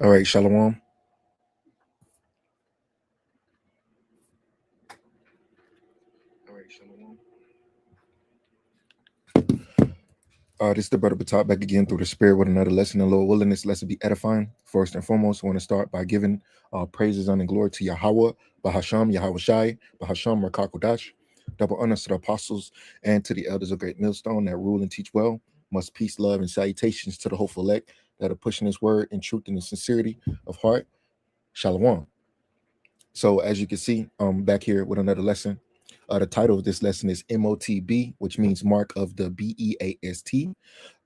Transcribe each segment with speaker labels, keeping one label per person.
Speaker 1: All right, Shalom. All right, Shalom. This is the brother Batak back again through the spirit with another lesson in Lord willing. This lesson be edifying. First and foremost, I want to start by giving praises and glory to Yahweh, Bahasham, Yahweh Shai, Bahasham, Rakakodash. Double honors to the apostles and to the elders of Great Millstone that rule and teach well. Much peace, love, and salutations to the hopeful elect that are pushing this word in truth and in sincerity of heart. Shalom. So as you can see, back here with another lesson. The title of this lesson is MOTB, which means Mark of the Beast.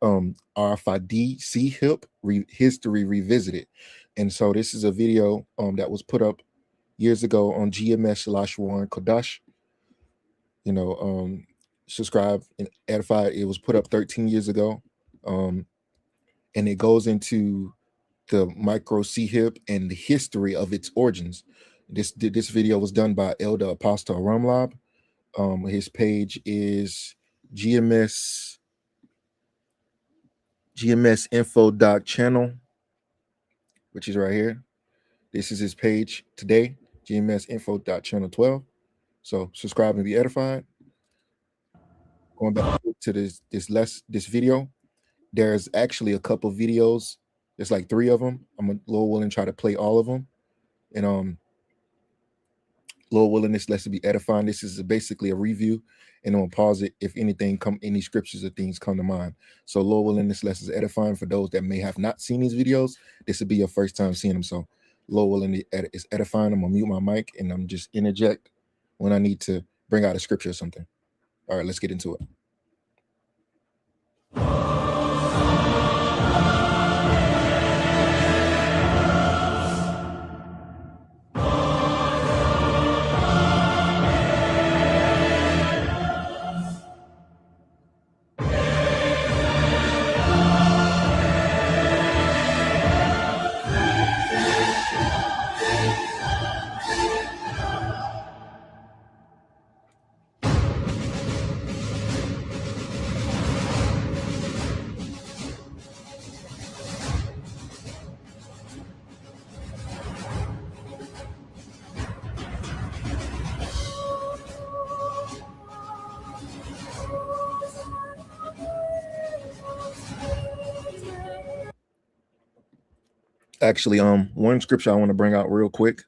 Speaker 1: RFID C History Revisited. And so this is a video that was put up years ago on GMS/Warren Kodash. Subscribe and edify. It was put up 13 years ago. And it goes into the micro C-HIP and the history of its origins. This video was done by Elder Apostle Ramlab. His page is GMS info channel, which is right here. This is his page today, GMS info channel 12. So subscribe and be edified. Going back to this video, there's actually a couple videos. There's like 3 of them. I'm a little willing to try to play all of them. And Lord willing, this lesson be edifying. This is basically a review, and I'm gonna pause it if any scriptures or things come to mind. So Lord willing, this lesson is edifying for those that may have not seen these videos. This will be your first time seeing them. So Lord willing, it's edifying. I'm gonna mute my mic and I'm just interject when I need to bring out a scripture or something. All right, let's get into it. Actually, one scripture I want to bring out real quick.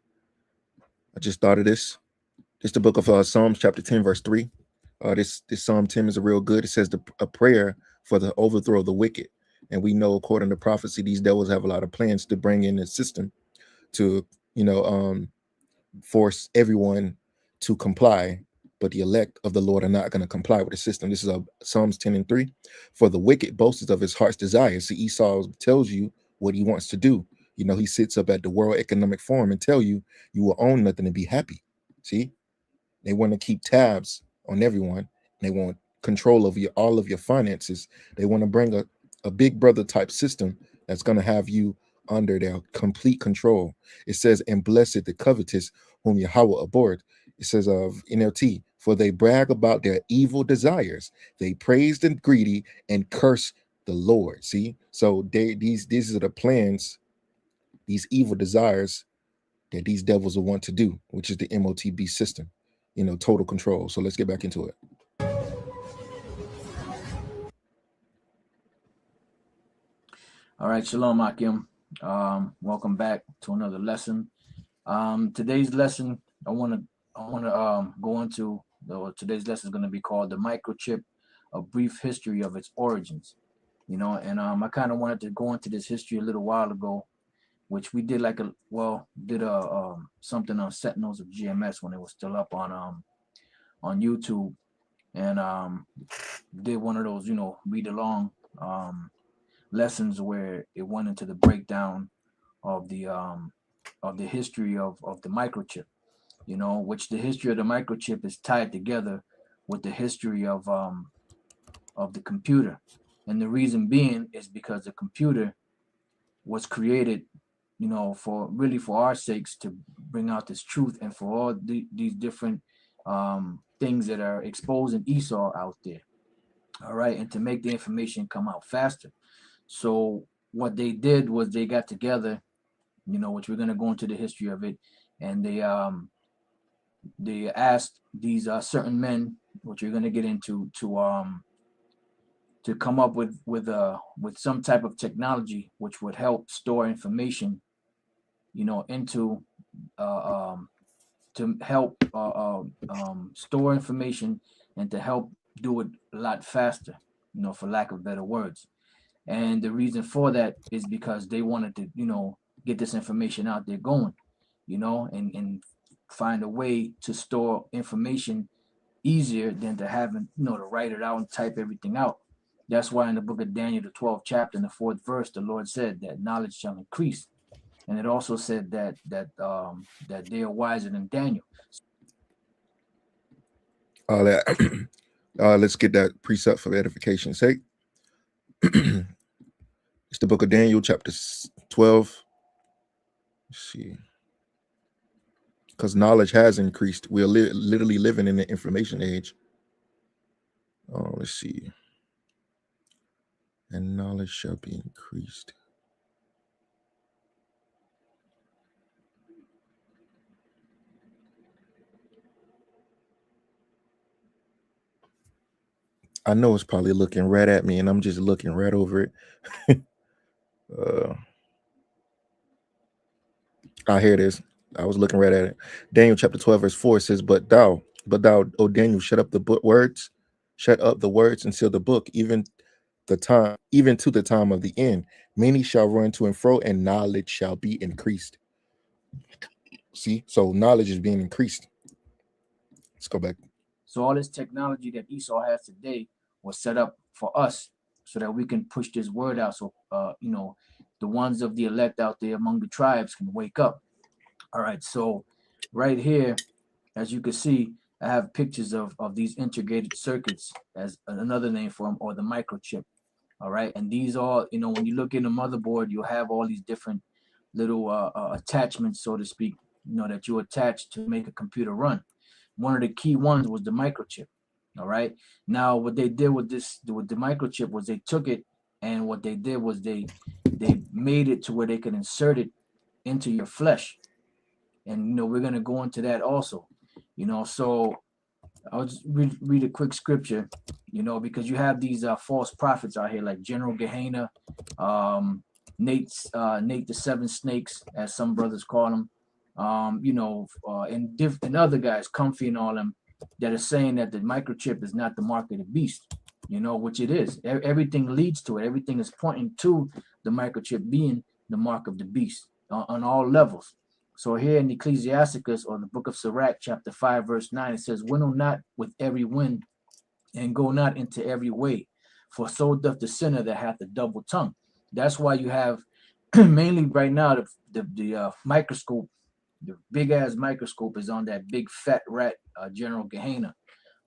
Speaker 1: I just thought of this. It's the book of Psalms, chapter 10, verse 3. This Psalm 10 is a real good. It says a prayer for the overthrow of the wicked. And we know, according to prophecy, these devils have a lot of plans to bring in the system to, force everyone to comply. But the elect of the Lord are not going to comply with the system. This is Psalms 10 and 3. For the wicked boasts of his heart's desires. See, Esau tells you what he wants to do. He sits up at the World Economic Forum and tell you will own nothing and be happy. See, they want to keep tabs on everyone. They want control over all of your finances. They want to bring a big brother type system that's going to have you under their complete control. It says, and blessed the covetous whom Yahweh abhorred. It says of NLT, for they brag about their evil desires. They praise the greedy and curse the Lord. See, so these are the plans, these evil desires that these devils will want to do, which is the MOTB system, total control. So let's get back into it.
Speaker 2: All right, Shalom Akim. Welcome back to another lesson. Today's lesson, I want to go into. Today's lesson is going to be called the microchip: a brief history of its origins. And I kind of wanted to go into this history a little while ago, which we did something on Sentinels of GMS when it was still up on YouTube, and did one of those read along lessons where it went into the breakdown of the history of the microchip, which the history of the microchip is tied together with the history of the computer. And the reason being is because the computer was created, for our sakes, to bring out this truth, and for all these different things that are exposing Esau out there. All right, and to make the information come out faster. So what they did was they got together you know, which we're going to go into the history of it. And they asked these certain men, which you're going to get into, to come up with some type of technology which would help store information, you know, into to help store information and to help do it a lot faster, you know, for lack of better words. And the reason for that is because they wanted to, you know, get this information out there going, you know, and find a way to store information easier than to having, you know, to write it out and type everything out. That's why in the book of Daniel, the 12th chapter, in the 4th verse, the Lord said that knowledge shall increase. And it also said that they are wiser than Daniel.
Speaker 1: All that. Let's get that precept for edification's sake. It's the book of Daniel, chapter 12. Let's see. Because knowledge has increased. We're literally living in the information age. Oh, let's see. And knowledge shall be increased. I know it's probably looking right at me, and I'm just looking right over it. Here it is. I was looking right at it. Daniel chapter 12, verse 4 says, But thou, O Daniel, shut up the words, and seal the book, even to the time of the end. Many shall run to and fro, and knowledge shall be increased. See, so knowledge is being increased. Let's go back.
Speaker 2: So all this technology that Esau has today was set up for us so that we can push this word out. So, you know, the ones of the elect out there among the tribes can wake up. All right. So right here, as you can see, I have pictures of these integrated circuits as another name for them, or the microchip. All right. And these are, you know, when you look in the motherboard, you'll have all these different little attachments, so to speak, you know, that you attach to make a computer run. One of the key ones was the microchip. All right. Now, what they did with the microchip was they took it, and what they did was they made it to where they could insert it into your flesh. And, you know, we're going to go into that also, you know. So I'll just read a quick scripture, you know, because you have these false prophets out here like General Gehenna, Nate the Seven Snakes, as some brothers call him, you know, and other guys, Comfy and all them, that are saying that the microchip is not the mark of the beast, you know, which it is. Everything leads to it. Everything is pointing to the microchip being the mark of the beast on all levels. So here in Ecclesiasticus, or the book of Sirach, chapter 5, verse 9, it says, Winnow not with every wind, and go not into every way, for so doth the sinner that hath a double tongue. That's why you have mainly right now the microscope, the big ass microscope is on that big fat rat, General Gehenna.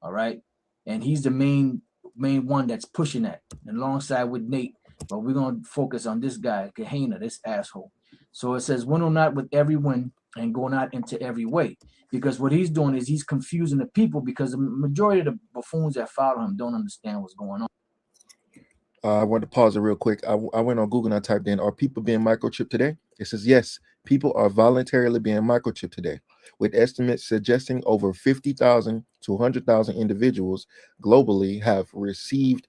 Speaker 2: All right, and he's the main one that's pushing that, and alongside with Nate. But we're gonna focus on this guy, Gehenna, this asshole. So it says, winnow not with every wind, and go not into every way. Because what he's doing is he's confusing the people, because the majority of the buffoons that follow him don't understand what's going on.
Speaker 1: I want to pause it real quick. I went on Google and I typed in, are people being microchipped today? It says, yes, people are voluntarily being microchipped today, with estimates suggesting over 50,000 to 100,000 individuals globally have received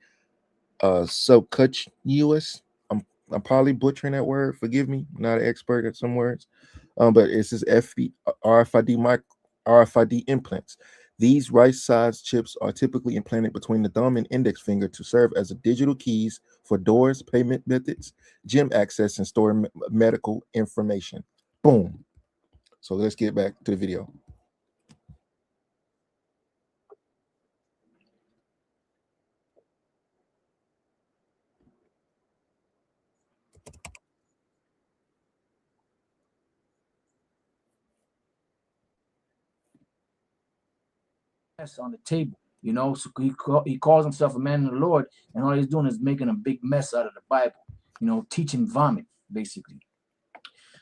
Speaker 1: subcutaneous. I'm probably butchering that word. Forgive me, not an expert at some words. But it says RFID implants. These right-sized chips are typically implanted between the thumb and index finger to serve as a digital keys for doors, payment methods, gym access, and store medical information. Boom. So let's get back to the video.
Speaker 2: On the table, you know, so he calls himself a man of the Lord, and all he's doing is making a big mess out of the Bible, you know, teaching vomit, basically.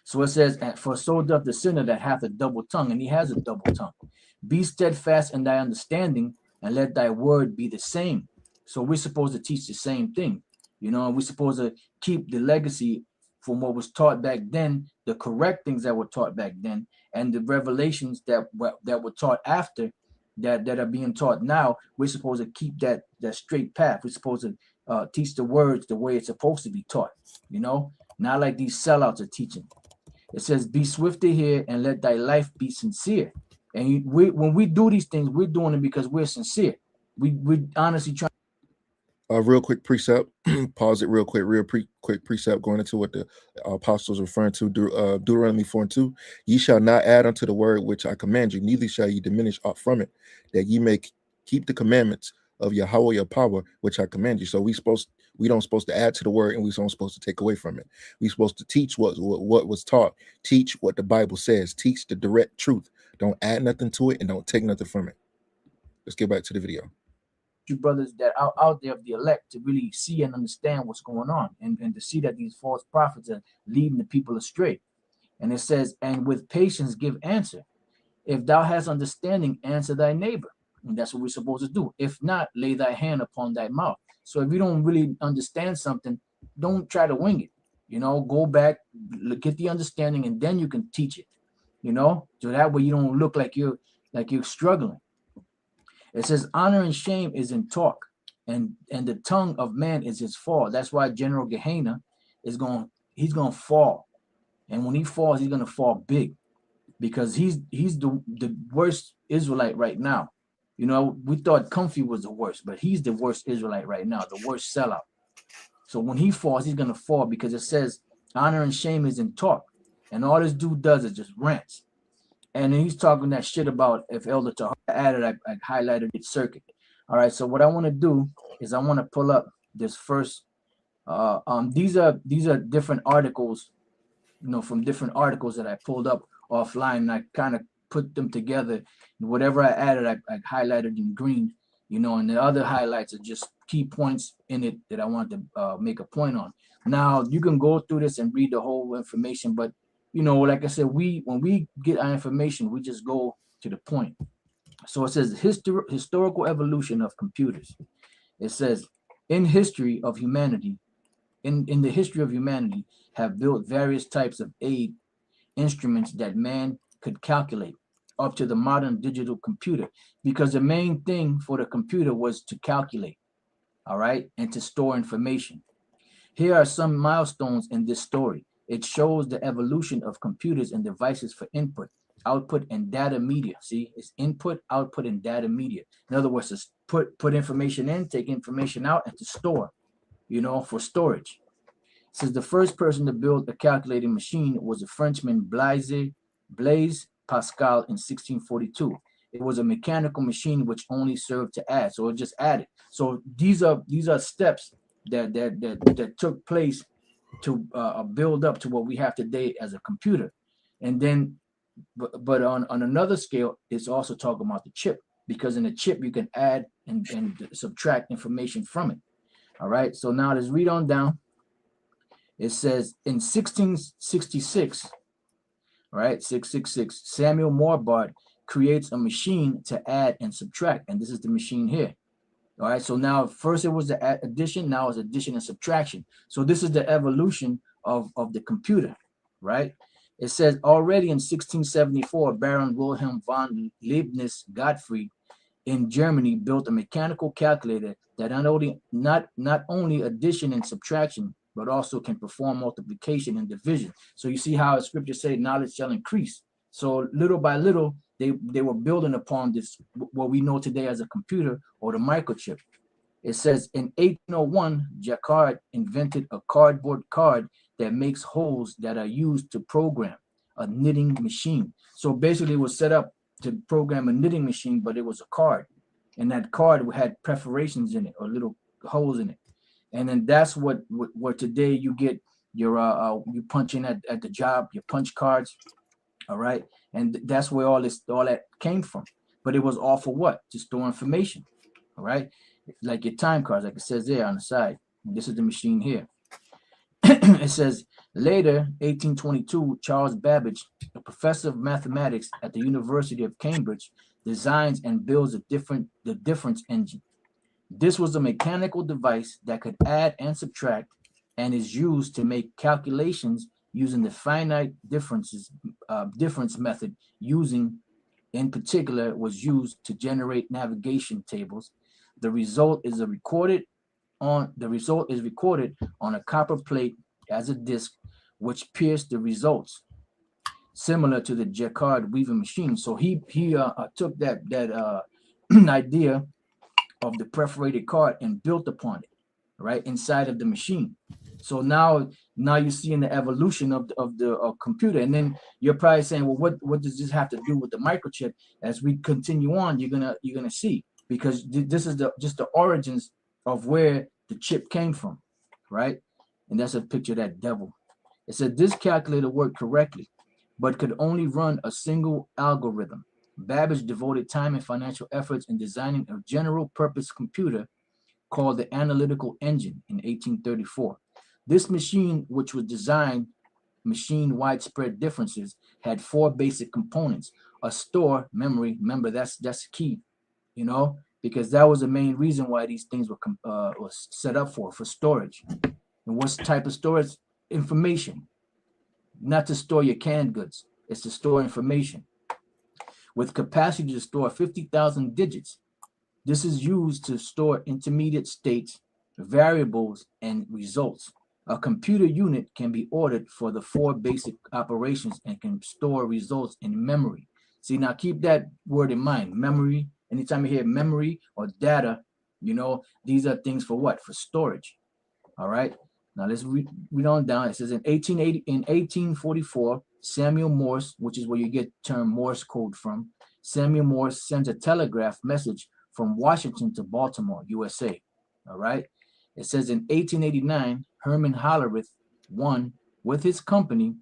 Speaker 2: So it says, for so doth the sinner that hath a double tongue, and he has a double tongue. Be steadfast in thy understanding, and let thy word be the same. So we're supposed to teach the same thing, you know, and we're supposed to keep the legacy from what was taught back then, the correct things that were taught back then, and the revelations that were taught after, that are being taught now. We're supposed to keep that straight path. We're supposed to teach the words the way it's supposed to be taught, not like these sellouts are teaching. It says, be swift to hear and let thy life be sincere. And when we do these things, we're doing it because we're sincere. We honestly trying.
Speaker 1: Real quick precept, pause it real quick, quick precept going into what the apostles referring to, Deuteronomy 4:2. Ye shall not add unto the word which I command you, neither shall ye diminish aught from it, that ye may keep the commandments of Yahweh your power, which I command you. So we don't supposed to add to the word, and we don't supposed to take away from it. We supposed to teach what was taught, teach what the Bible says, teach the direct truth. Don't add nothing to it and don't take nothing from it. Let's get back to the video.
Speaker 2: You brothers that are out there of the elect to really see and understand what's going on, and to see that these false prophets are leading the people astray. And it says, and with patience give answer. If thou hast understanding, answer thy neighbor. And that's what we're supposed to do. If not, lay thy hand upon thy mouth. So if you don't really understand something, don't try to wing it. Go back, get the understanding, and then you can teach it. So that way you don't look like you're struggling. It says, honor and shame is in talk, and the tongue of man is his fall. That's why General Gehenna he's going to fall. And when he falls, he's going to fall big, because he's the worst Israelite right now. We thought Comfy was the worst, but he's the worst Israelite right now, the worst sellout. So when he falls, he's going to fall, because it says honor and shame is in talk. And all this dude does is just rants. And then he's talking that shit about if Elder Tahar added, I highlighted its circuit. All right, so what I want to do is I want to pull up this first. These are different articles, from different articles that I pulled up offline, and I kind of put them together. And whatever I added, I highlighted in green, and the other highlights are just key points in it that I want to make a point on. Now, you can go through this and read the whole information, but like I said, when we get our information, we just go to the point. So it says historical evolution of computers. It says, in the history of humanity, have built various types of aid instruments that man could calculate, up to the modern digital computer, because the main thing for the computer was to calculate, all right, and to store information. Here are some milestones in this story. It shows the evolution of computers and devices for input, output, and data media. See, it's input, output, and data media. In other words, it's put information in, take information out, and to store, for storage. It says the first person to build a calculating machine was a Frenchman, Blaise Pascal, in 1642. It was a mechanical machine which only served to add, so it just added. So these are steps that took place to build up to what we have today as a computer. And then, but on another scale, it's also talking about the chip, because in the chip you can add and subtract information from it. All right, so now let's read on down. It says in 1666, right, 666, Samuel Morbardt creates a machine to add and subtract, and this is the machine here. All right, so now first it was the addition, now it's addition and subtraction. So this is the evolution of the computer, right? It says already in 1674, Baron Wilhelm von Leibniz Gottfried in Germany built a mechanical calculator that not only addition and subtraction, but also can perform multiplication and division. So you see how the scriptures say knowledge shall increase. So little by little, they were building upon this, what we know today as a computer or the microchip. It says in 1801, Jacquard invented a cardboard card that makes holes that are used to program a knitting machine. So basically it was set up to program a knitting machine, but it was a card. And that card had perforations in it, or little holes in it. And then that's what today you get your you punch in at the job, your punch cards. All right. And that's where all that came from. But it was all for what? To store information. All right. Like your time cards, like it says there on the side. And this is the machine here. It says later, 1822, Charles Babbage, a professor of mathematics at the University of Cambridge, designs and builds the difference engine. This was a mechanical device that could add and subtract and is used to make calculations using the finite difference method. Using in particular was used to generate navigation tables. The result is recorded on a copper plate as a disk, which pierced the results, similar to the Jacquard weaving machine. So he took that idea of the perforated card and built upon it, right, inside of the machine. So now you're seeing the evolution of the computer, and then you're probably saying, well, what does this have to do with the microchip? As we continue on, you're gonna see, because this is just the origins of where the chip came from, right? And that's a picture of that devil. It said this calculator worked correctly, but could only run a single algorithm. Babbage devoted time and financial efforts in designing a general purpose computer called the Analytical Engine in 1834. This machine, which was designed machine widespread differences, had four basic components: a store, memory. Remember, that's key, because that was the main reason why these things were was set up for storage. And what's the type of storage? Information. Not to store your canned goods, it's to store information. With capacity to store 50,000 digits. This is used to store intermediate states, variables, and results. A computer unit can be ordered for the four basic operations and can store results in memory. See, now keep that word in mind, memory. Anytime you hear memory or data, these are things for what? For storage. All right. Now let's read on down. It says in 1844, Samuel Morse, which is where you get the term Morse code from, Samuel Morse sends a telegraph message from Washington to Baltimore, USA. All right. It says in 1889, Herman Hollerith won with his company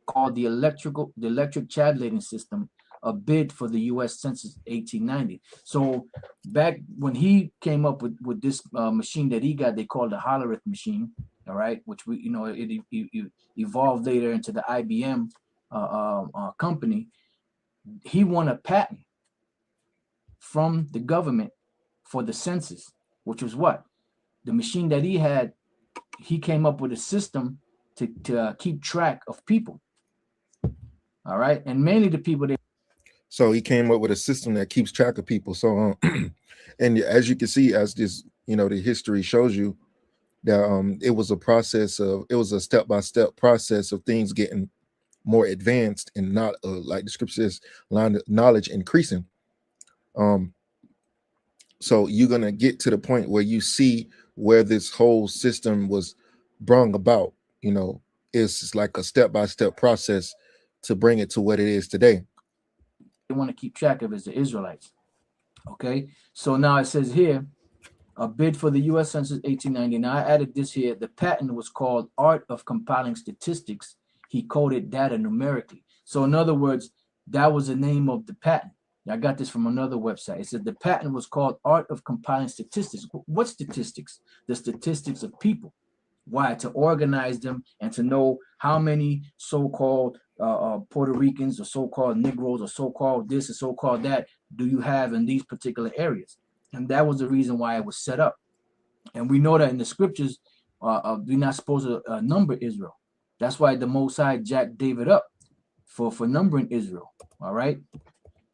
Speaker 2: called the electric tabulating system a bid for the U.S. Census 1890. So back when he came up with this machine that he got, they called the Hollerith machine. All right, which it evolved later into the IBM company. He won a patent from the government for the census, which was what? The machine that he had, he came up with a system to keep track of people. All right, and mainly the people that.
Speaker 1: So he came up with a system that keeps track of people. So, and as you can see, as this, the history shows you, that it was a step-by-step process of things getting more advanced and not like the scripture says, knowledge increasing. So you're gonna get to the point where you see where this whole system was brung about. It's like a step-by-step process to bring it to what it is today.
Speaker 2: They want to keep track of is the Israelites. Okay, so now it says here, a bid for the U.S. Census 1890. Now I added this here. The patent was called Art of Compiling Statistics. He coded data numerically. So in other words, that was the name of the patent. I got this from another website. It said the patent was called Art of Compiling Statistics. What statistics? The statistics of people. Why? To organize them and to know how many so-called Puerto Ricans or so-called Negroes or so-called this or so-called that do you have in these particular areas. And that was the reason why it was set up. And we know that in the scriptures, we're not supposed to number Israel. That's why the Most High jacked David up for numbering Israel. All right.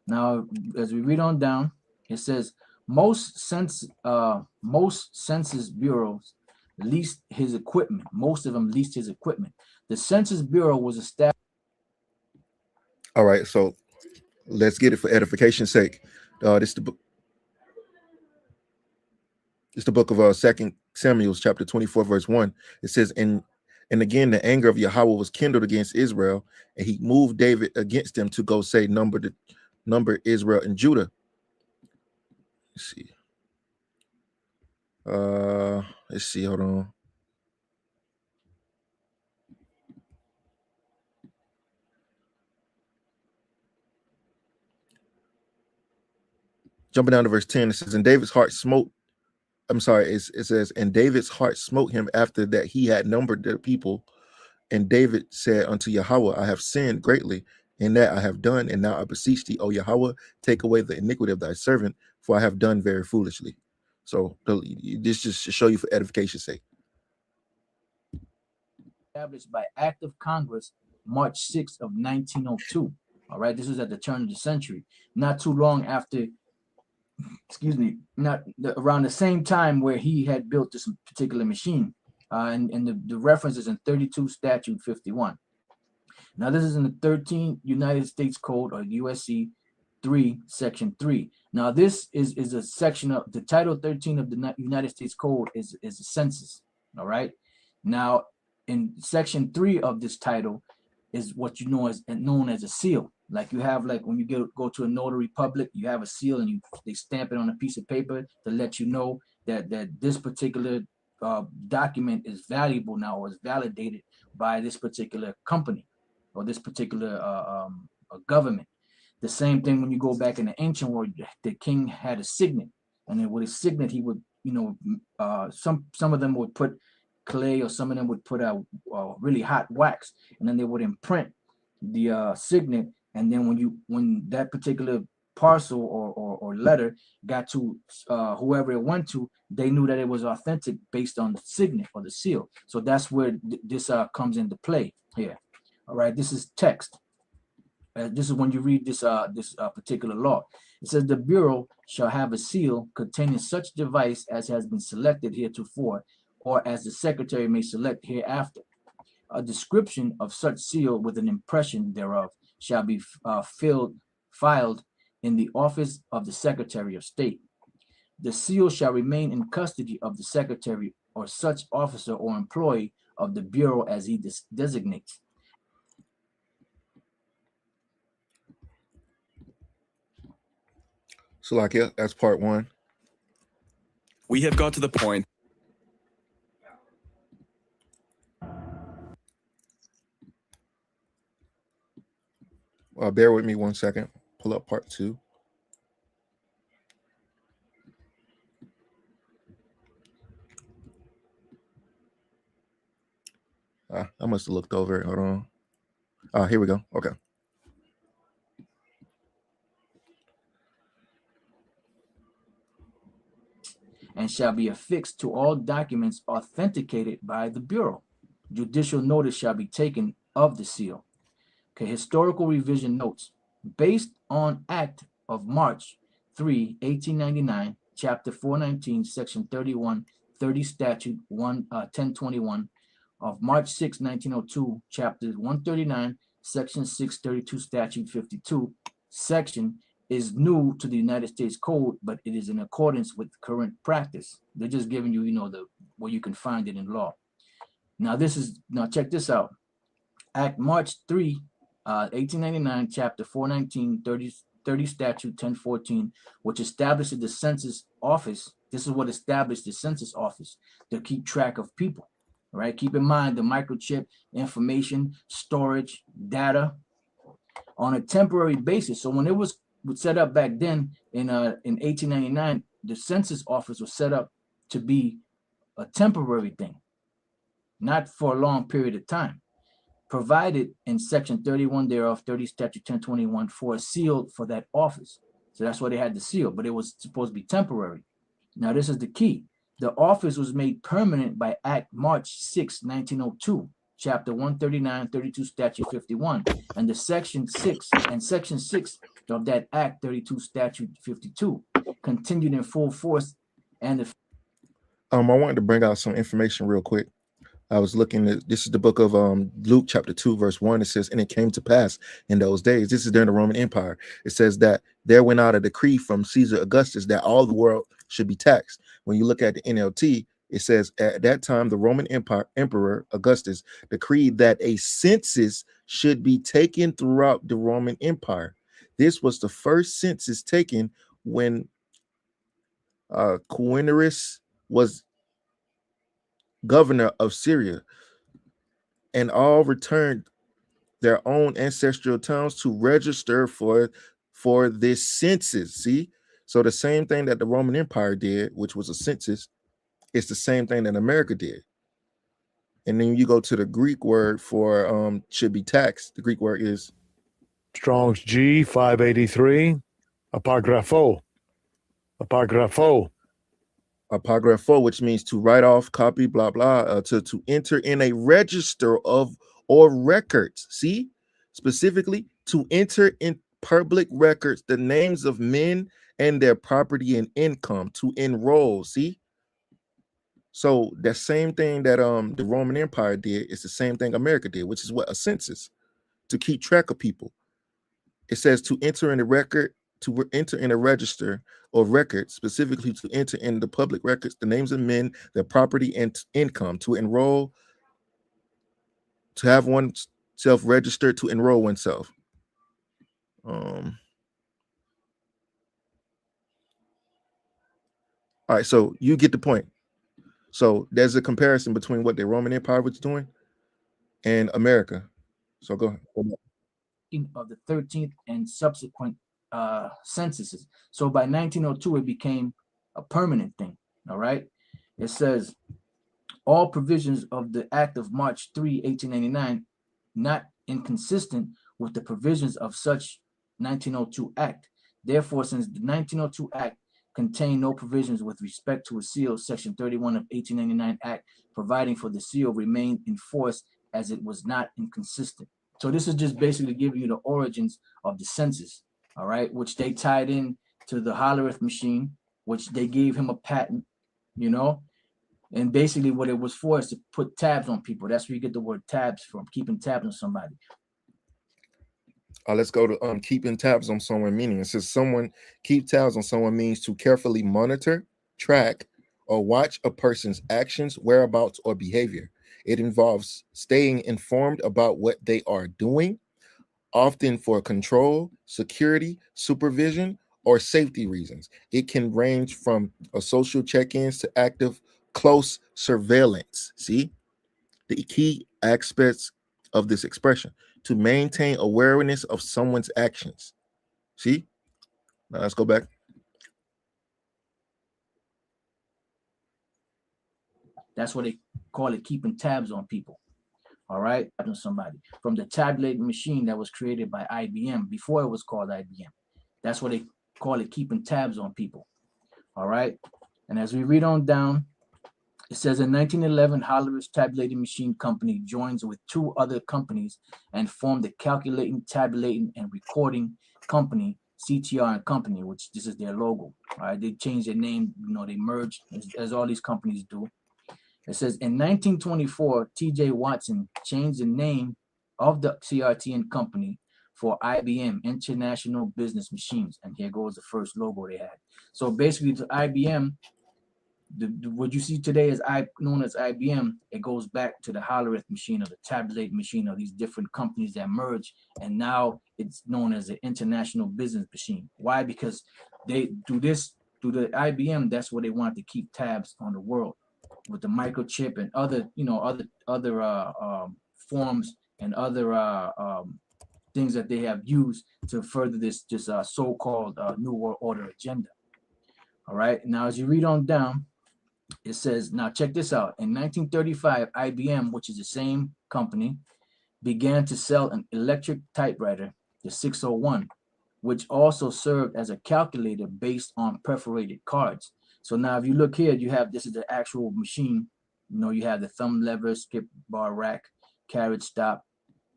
Speaker 2: Now, as we read on down, it says most census bureaus leased his equipment. Most of them leased his equipment. The Census Bureau was established.
Speaker 1: All right. So let's get it for edification's sake. This is the book. It's the book of 2 Samuel, chapter 24, verse 1. It says, and again, the anger of Yahweh was kindled against Israel, and he moved David against them to go say, number Israel and Judah. Let's see. Hold on. Jumping down to verse 10, it says, and David's heart smote. I'm sorry, it says, and David's heart smote him after that he had numbered the people. And David said unto Yahweh, I have sinned greatly in that I have done, and now I beseech thee, O Yahweh, take away the iniquity of thy servant, for I have done very foolishly. So this just to show you for edification's sake.
Speaker 2: established by Act of Congress, March 6th of 1902. All right, this was at the turn of the century, not too long after, around the same time where he had built this particular machine. And the reference is in 32 Statute 51. Now, this is in the 13th United States Code, or USC 3, Section 3. Now, this is a section of the Title 13 of the United States Code is a census. All right. Now, in Section 3 of this title is what you know as known as a seal. Like you have, like when you go to a notary public, you have a seal and they stamp it on a piece of paper to let you know that this particular document is valuable now, or is validated by this particular company or this particular government. The same thing when you go back in the ancient world, the king had a signet, and then with his signet, he would, some of them would put clay, or some of them would put out really hot wax, and then they would imprint the signet. And then when that particular parcel or letter got to whoever it went to, they knew that it was authentic based on the signet or the seal. So that's where this comes into play here. All right, this is text. This is when you read this particular law. It says the Bureau shall have a seal containing such device as has been selected heretofore, or as the Secretary may select hereafter. A description of such seal with an impression thereof shall be filed in the office of the Secretary of State. The seal shall remain in custody of the Secretary or such officer or employee of the Bureau as he designates.
Speaker 1: So, like, yeah, that's part one.
Speaker 3: We have got to the point.
Speaker 1: Bear with me 1 second. Pull up part two. I must have looked over it. Hold on. Here we go. Okay.
Speaker 2: And shall be affixed to all documents authenticated by the Bureau. Judicial notice shall be taken of the seal. Okay, historical revision notes. Based on Act of March 3, 1899, Chapter 419, Section 31, 30 Statute 1021 of March 6, 1902, Chapter 139, Section 632 Statute 52, section is new to the United States Code, but it is in accordance with current practice. They're just giving you, where you can find it in law. Now check this out. Act March 3, 1899, Chapter 419, 30 Statute 1014, which establishes the Census Office. This is what established the Census Office, to keep track of people. All right, keep in mind the microchip information, storage, data on a temporary basis. So when it was set up back then in 1899, the Census Office was set up to be a temporary thing, not for a long period of time. Provided in Section 31 thereof, 30 Statute 1021, for a seal for that office. So that's why they had the seal, but it was supposed to be temporary. Now, this is the key. The office was made permanent by Act March 6, 1902, Chapter 139, 32 Statute 51, and Section 6 of that Act 32 Statute 52 continued in full force. And
Speaker 1: I wanted to bring out some information real quick. I was looking at, this is the book of Luke chapter 2 verse 1. It says, and it came to pass in those days, this is during the Roman Empire, it says that there went out a decree from Caesar Augustus that all the world should be taxed. When you look at the NLT, it says at that time the Roman Emperor Augustus decreed that a census should be taken throughout the Roman Empire. This was the first census taken when Quirinius was governor of Syria, and all returned their own ancestral towns to register for this census. See, so the same thing that the Roman Empire did, which was a census, it's the same thing that America did. And then you go to the Greek word for should be taxed. The Greek word is
Speaker 4: Strong's G 583, apagrapho.
Speaker 1: Paragraph 4, which means to write off, copy, blah, blah, to enter in a register of or records. See, specifically to enter in public records the names of men and their property and income, to enroll. See, so the same thing that the Roman Empire did is the same thing America did, which is what a census, to keep track of people. It says to enter in a record, enter in a register or record, specifically to enter in the public records the names of men, their property and income, to enroll, to have oneself registered, to enroll oneself. All right, so you get the point. So there's a comparison between what the Roman Empire was doing and America. So go ahead.
Speaker 2: Of the 13th and subsequent censuses. So by 1902, it became a permanent thing. All right. It says all provisions of the Act of March 3, 1899, not inconsistent with the provisions of such 1902 Act. Therefore, since the 1902 Act contained no provisions with respect to a seal, Section 31 of 1899 Act, providing for the seal, remained in force as it was not inconsistent. So this is just basically giving you the origins of the census, all right, which they tied in to the Hollerith machine, which they gave him a patent, you know, and basically what it was for is to put tabs on people. That's where you get the word tabs from, keeping tabs on somebody.
Speaker 1: Let's go to keeping tabs on someone, meaning it says someone keep tabs on someone means to carefully monitor, track, or watch a person's actions, whereabouts, or behavior. It involves staying informed about what they are doing, often for control, security, supervision, or safety reasons. It can range from a social check-ins to active, close surveillance. See, the key aspects of this expression: to maintain awareness of someone's actions. See, now let's go back.
Speaker 2: That's what they call it, keeping tabs on people. All right, on somebody from the tabulating machine that was created by IBM before it was called IBM. That's what they call it, keeping tabs on people. All right, and as we read on down, it says in 1911, Hollerith Tabulating Machine Company joins with two other companies and formed the Calculating, Tabulating, and Recording Company, CTR and Company, which this is their logo. All right, they changed their name, you know, they merged as all these companies do. It says in 1924, T.J. Watson changed the name of the CRT and Company for IBM, International Business Machines. And here goes the first logo they had. So basically to IBM, what you see today as known as IBM, it goes back to the Hollerith machine or the tabulating machine of these different companies that merge, and now it's known as the International Business Machine. Why? Because they do this through the IBM. That's where they want to keep tabs on the world with the microchip and other, you know, other forms and other things that they have used to further this so-called New World Order agenda. All right. Now, as you read on down, it says, now check this out. In 1935, IBM, which is the same company, began to sell an electric typewriter, the 601, which also served as a calculator based on perforated cards. So now if you look here, you have, this is the actual machine. You know, you have the thumb lever, skip bar rack, carriage stop,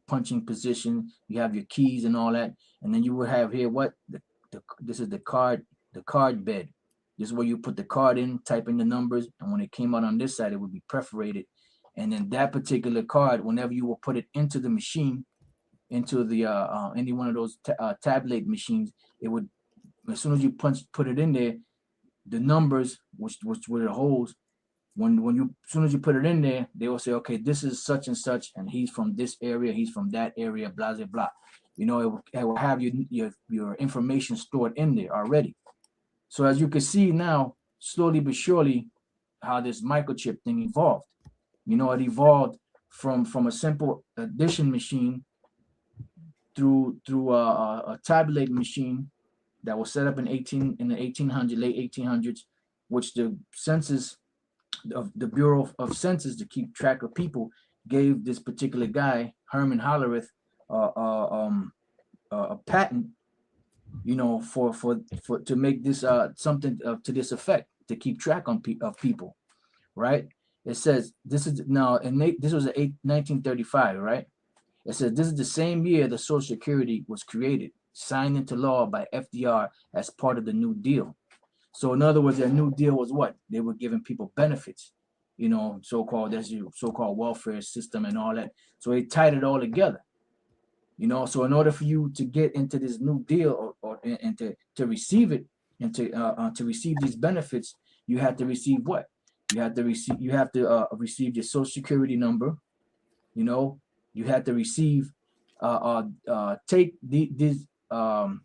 Speaker 2: punching position. You have your keys and all that. And then you will have here what? This is the card bed. This is where you put the card in, type in the numbers, and when it came out on this side, it would be perforated. And then that particular card, whenever you will put it into the machine, into the any one of those tabulate machines, it would, as soon as you put it in there, the numbers, which were the holes, when you, as soon as you put it in there, they will say, okay, this is such and such, and he's from this area, he's from that area, blah blah blah. You know, it will have your information stored in there already. So as you can see now, slowly but surely, how this microchip thing evolved. You know, it evolved from a simple addition machine through a tabulating machine that was set up in the 1800s, late 1800s, which the census of the Bureau of Census, to keep track of people, gave this particular guy, Herman Hollerith, a patent, you know, for to make this something to this effect, to keep track of people, right? It says this is now, and this was 1935, right? It says this is the same year the Social Security was created, signed into law by FDR as part of the New Deal. So in other words, their New Deal was what? They were giving people benefits, you know, so-called, that's your so-called welfare system and all that. So they tied it all together, you know. So in order for you to get into this New Deal and to receive it and to receive these benefits, you have to receive what? You have to receive receive your Social Security number, you know. You had to receive take these so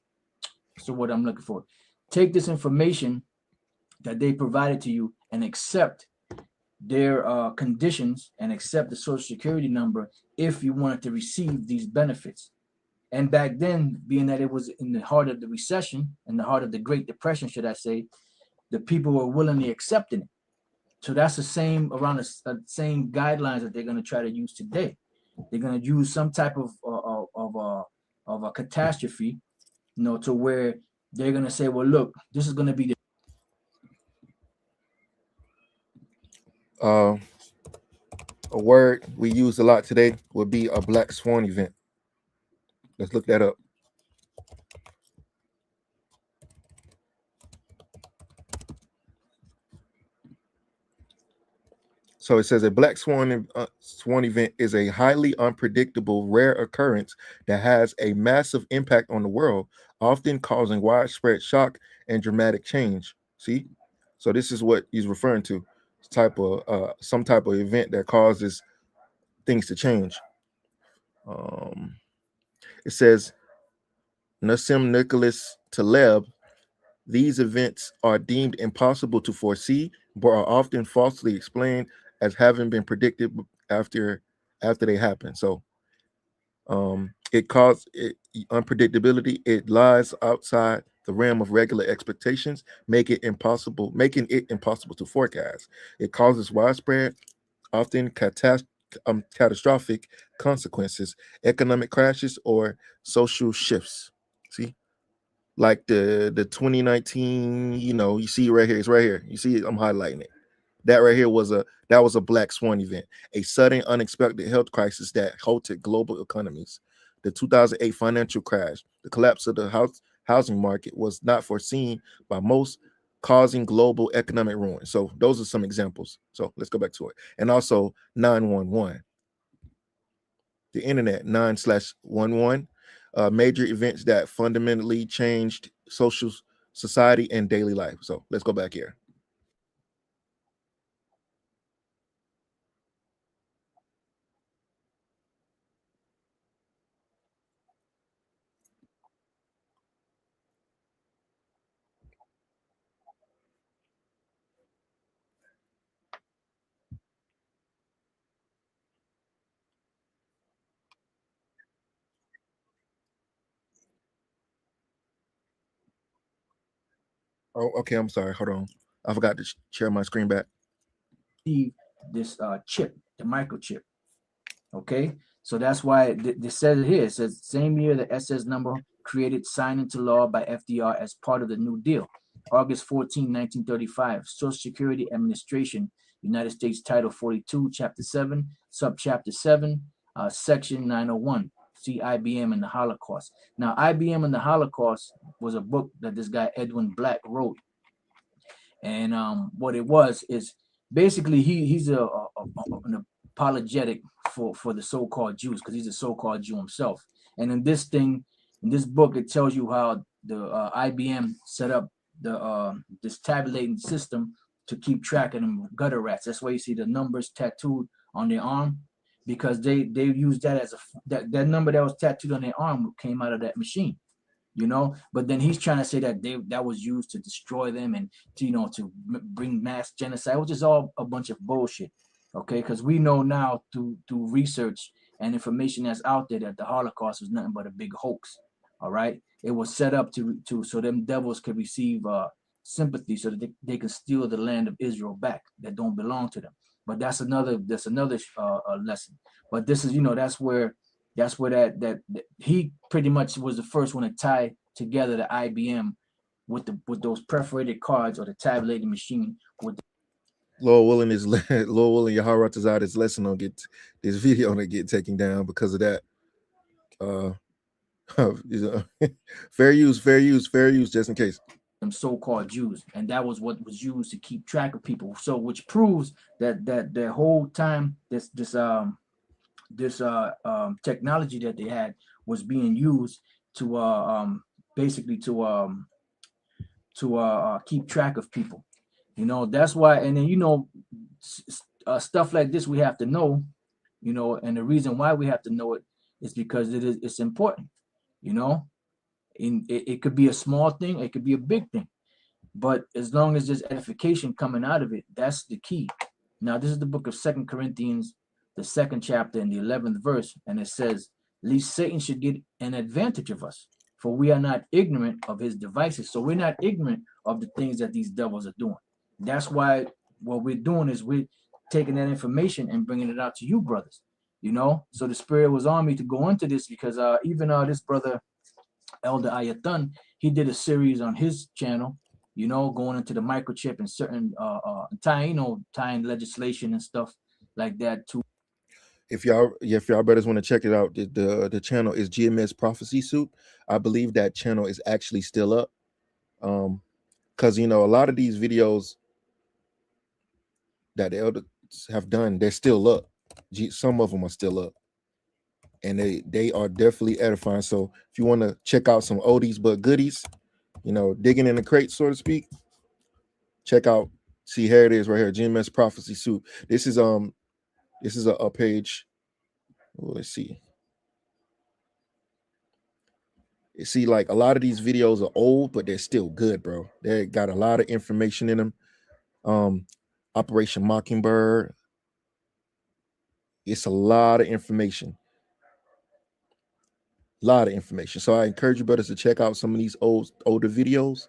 Speaker 2: what I'm looking for, take this information that they provided to you and accept their conditions and accept the Social Security number if you wanted to receive these benefits. And back then, being that it was in the heart of the recession, in the heart of the Great Depression, should I say, the people were willingly accepting it. So that's the same around the same guidelines that they're going to try to use today. They're going to use some type of a catastrophe, you know, to where they're going to say, well, look, this is going to be the
Speaker 1: a word we use a lot today would be a black swan event. Let's look that up. So it says a black swan event is a highly unpredictable, rare occurrence that has a massive impact on the world, often causing widespread shock and dramatic change. See, so this is what he's referring to: some type of event that causes things to change. It says Nassim Nicholas Taleb. These events are deemed impossible to foresee, but are often falsely explained as having been predicted after they happen. So it caused unpredictability. It lies outside the realm of regular expectations, making it impossible to forecast. It causes widespread, often catastrophic consequences, economic crashes, or social shifts. See, like the 2019, you know, you see right here, it's right here. You see it, I'm highlighting it. That right here was a black swan event, a sudden unexpected health crisis that halted global economies. The 2008 financial crash, the collapse of the housing market was not foreseen by most, causing global economic ruin. So those are some examples. So let's go back to it. And also 911, the internet, 9/11, major events that fundamentally changed social society and daily life. So let's go back here. Oh, okay. I'm sorry. Hold on. I forgot to share my screen back.
Speaker 2: this chip, the microchip. Okay, so that's why this says it here. It says same year the SS number created, signed into law by FDR as part of the New Deal. August 14, 1935, Social Security Administration, United States Title 42, Chapter 7, Subchapter 7, Section 901. See IBM and the Holocaust. Now, IBM and the Holocaust was a book that this guy Edwin Black wrote. And what it was is basically he's an apologetic for the so-called Jews, because he's a so-called Jew himself. And in this book, it tells you how the IBM set up this tabulating system to keep track of them gutter rats. That's why you see the numbers tattooed on their arm, because they used that as that number that was tattooed on their arm came out of that machine. You know, but then he's trying to say that that was used to destroy them and to bring mass genocide, which is all a bunch of bullshit. Okay, because we know now through research and information that's out there that the Holocaust was nothing but a big hoax. All right, it was set up to so them devils could receive sympathy, so that they can steal the land of Israel back that don't belong to them. But that's another lesson. But this is that's where that he pretty much was the first one to tie together the IBM with those perforated cards or the tabulating machine with
Speaker 1: Lord willing, Lord willing, Yahweh Tazada's lesson on get this video on get taken down because of that. Fair use, just in case.
Speaker 2: them so-called Jews, and that was what was used to keep track of people. So, which proves that the whole time this technology that they had was being used to basically to keep track of people. You know, that's why. And then, you know, stuff like this we have to know. You know, and the reason why we have to know it is because it's important. You know, it could be a small thing, it could be a big thing, but as long as there's edification coming out of it, that's the key. Now, this is the book of 2 Corinthians, the 2nd chapter and the 11th verse, and it says, "Lest Satan should get an advantage of us, for we are not ignorant of his devices." So we're not ignorant of the things that these devils are doing. That's why what we're doing is we're taking that information and bringing it out to you, brothers. You know, so the Spirit was on me to go into this because even this brother, Elder Ayathan, he did a series on his channel, you know, going into the microchip and certain tying legislation and stuff like that to.
Speaker 1: If y'all brothers want to check it out, the channel is GMS Prophecy Soup. I believe that channel is actually still up. Because you know, a lot of these videos that the elders have done, they're still up. Some of them are still up. And they are definitely edifying. So if you want to check out some oldies but goodies, you know, digging in the crate, so to speak, check out. See, here it is right here, GMS Prophecy Soup. This is a page. Oh, let's see. You see, like a lot of these videos are old, but they're still good, bro. They got a lot of information in them. Operation Mockingbird. It's a lot of information. So I encourage you brothers to check out some of these older videos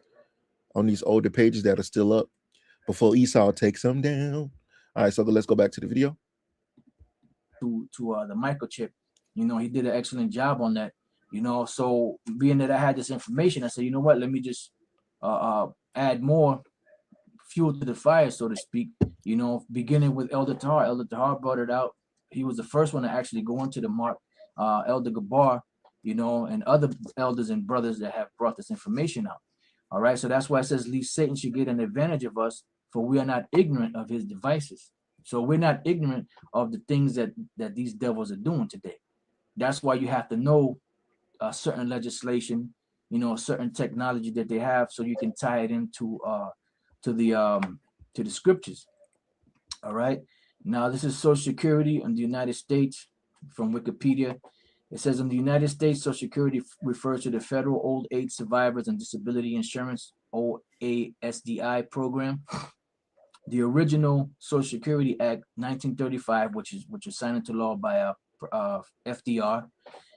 Speaker 1: on these older pages that are still up before Esau takes them down. All right, so let's go back to the video.
Speaker 2: To the microchip, you know, he did an excellent job on that. You know, so being that I had this information, I said, you know what, let me just add more fuel to the fire, so to speak. You know, beginning with Elder Tahar. Elder Tahar brought it out. He was the first one to actually go into the mark. Elder Gabar, you know, and other elders and brothers that have brought this information out. All right, so that's why it says, "Lest Satan should get an advantage of us, for we are not ignorant of his devices." So we're not ignorant of the things that these devils are doing today. That's why you have to know certain legislation, you know, certain technology that they have, so you can tie it into to the scriptures. All right. Now, this is Social Security in the United States from Wikipedia. It says, in the United States, Social Security refers to the Federal Old Age Survivors and Disability Insurance, OASDI program. The original Social Security Act 1935, which was signed into law by FDR,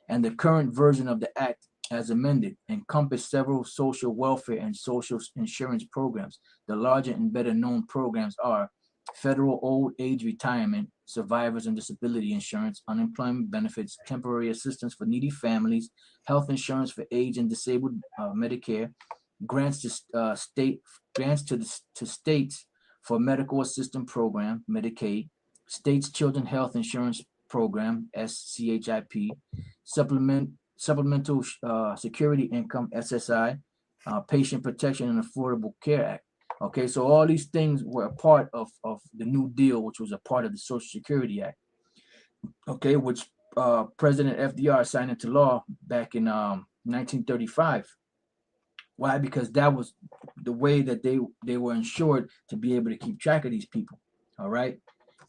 Speaker 2: and the current version of the act as amended encompass several social welfare and social insurance programs. The larger and better known programs are federal old age retirement, survivors and disability insurance, unemployment benefits, temporary assistance for needy families, health insurance for aged and disabled, Medicare, grants to states for medical assistance program, Medicaid, states children health insurance program, SCHIP, supplemental security income, SSI, patient protection and affordable care act. Okay, so all these things were a part of the New Deal, which was a part of the Social Security Act. Okay, which President FDR signed into law back in 1935. Why? Because that was the way that they were insured to be able to keep track of these people. All right,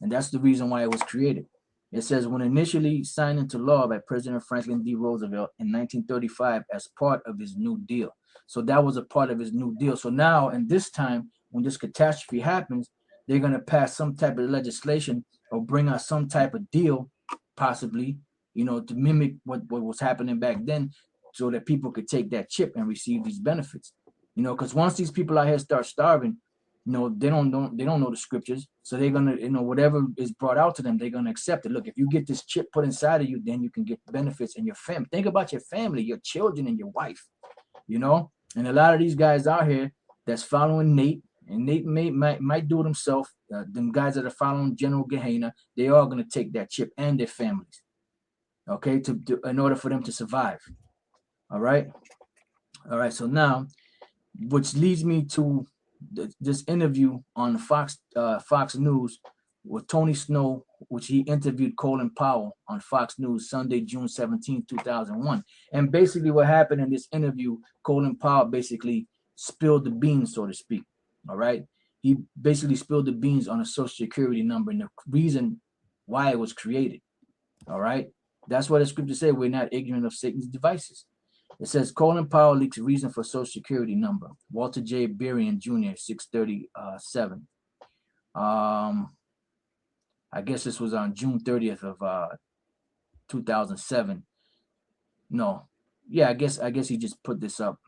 Speaker 2: and that's the reason why it was created. It says, when initially signed into law by President Franklin D. Roosevelt in 1935 as part of his New Deal. So that was a part of his New Deal. So now, in this time, when this catastrophe happens, they're going to pass some type of legislation or bring out some type of deal, possibly, you know, to mimic what was happening back then, so that people could take that chip and receive these benefits. You know, because once these people out here start starving, you know, they don't know the scriptures, so they're gonna, you know, whatever is brought out to them, they're gonna accept it. Look, if you get this chip put inside of you, then you can get benefits in your family. Think about your family, your children, and your wife. You know, And a lot of these guys out here that's following Nate, and Nate might do it himself. Them guys that are following General Gehenna, they are going to take that chip and their families, okay, in order for them to survive. All right. So now, which leads me to this interview on Fox News with Tony Snow, which he interviewed Colin Powell on Fox News Sunday, June 17, 2001. And basically what happened in this interview, Colin Powell basically spilled the beans, so to speak. All right. He basically spilled the beans on a social security number and the reason why it was created. All right. That's what the scripture said. We're not ignorant of Satan's devices. It says Colin Powell leaks reason for social security number. Walter J. Berrien Jr., 637. I guess this was on June 30th of 2007. No, yeah, I guess he just put this up.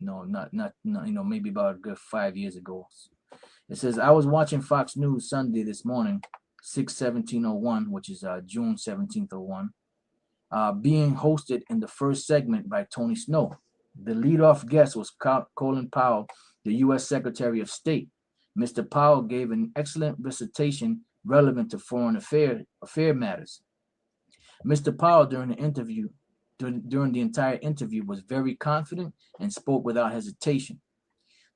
Speaker 2: No, not maybe about a good 5 years ago. It says I was watching Fox News Sunday this morning, 6/17/01, which is June 17th, 01. Being hosted in the first segment by Tony Snow. The leadoff guest was Colin Powell, the U.S. Secretary of State. Mr. Powell gave an excellent recitation relevant to foreign affair matters. Mr. Powell, during the entire interview, was very confident and spoke without hesitation.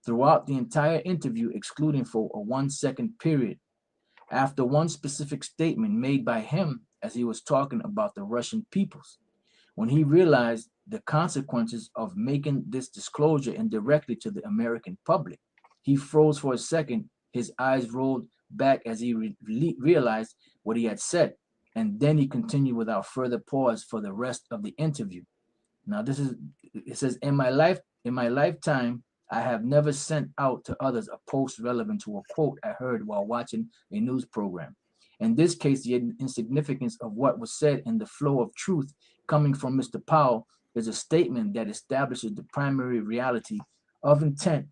Speaker 2: Throughout the entire interview, excluding for a 1 second period, after one specific statement made by him as he was talking about the Russian peoples, when he realized the consequences of making this disclosure indirectly to the American public, he froze for a second. His eyes rolled back as he realized what he had said, and then he continued without further pause for the rest of the interview. Now, it says, in my lifetime, I have never sent out to others a post relevant to a quote I heard while watching a news program. In this case, the insignificance of what was said and the flow of truth coming from Mr. Powell is a statement that establishes the primary reality of intent